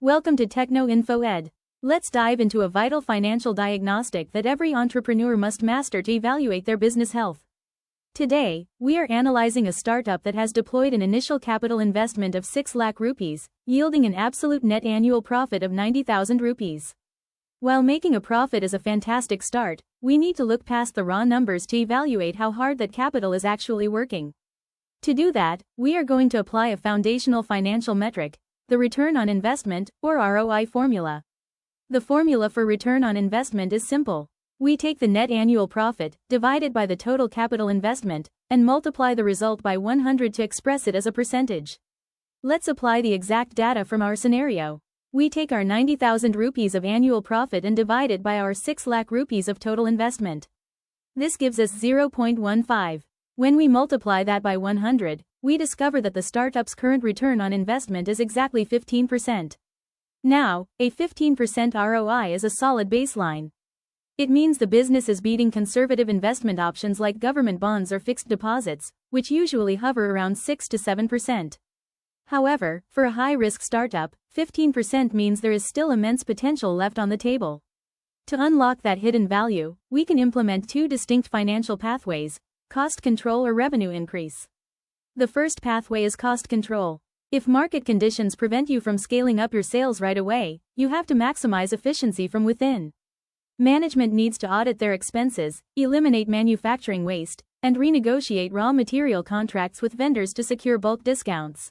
Welcome to Techno Info Ed. Let's dive into a vital financial diagnostic that every entrepreneur must master to evaluate their business health. Today, we are analyzing a startup that has deployed an initial capital investment of 6 lakh rupees, yielding an absolute net annual profit of 90,000 rupees. While making a profit is a fantastic start, we need to look past the raw numbers to evaluate how hard that capital is actually working. To do that, we are going to apply a foundational financial metric, the return on investment, or ROI formula. The formula for return on investment is simple. We take the net annual profit, divided by the total capital investment, and multiply the result by 100 to express it as a percentage. Let's apply the exact data from our scenario. We take our 90,000 rupees of annual profit and divide it by our 6 lakh rupees of total investment. This gives us 0.15. When we multiply that by 100, we discover that the startup's current return on investment is exactly 15%. Now, a 15% ROI is a solid baseline. It means the business is beating conservative investment options like government bonds or fixed deposits, which usually hover around 6 to 7%. However, for a high-risk startup, 15% means there is still immense potential left on the table. To unlock that hidden value, we can implement two distinct financial pathways: cost control or revenue increase. The first pathway is cost control. If market conditions prevent you from scaling up your sales right away, you have to maximize efficiency from within. Management needs to audit their expenses, eliminate manufacturing waste, and renegotiate raw material contracts with vendors to secure bulk discounts.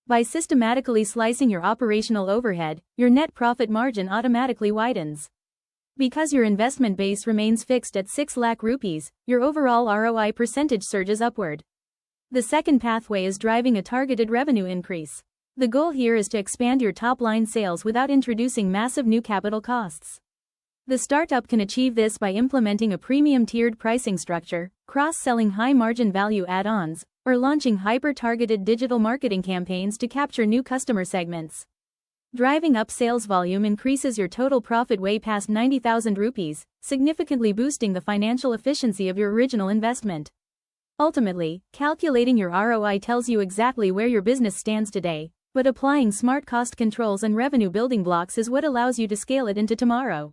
By systematically slicing your operational overhead, your net profit margin automatically widens. Because your investment base remains fixed at 6 lakh rupees, your overall ROI percentage surges upward. The second pathway is driving a targeted revenue increase. The goal here is to expand your top-line sales without introducing massive new capital costs. The startup can achieve this by implementing a premium-tiered pricing structure, cross-selling high-margin value add-ons, or launching hyper-targeted digital marketing campaigns to capture new customer segments. Driving up sales volume increases your total profit way past 90,000 rupees, significantly boosting the financial efficiency of your original investment. Ultimately, calculating your ROI tells you exactly where your business stands today, but applying smart cost controls and revenue building blocks is what allows you to scale it into tomorrow.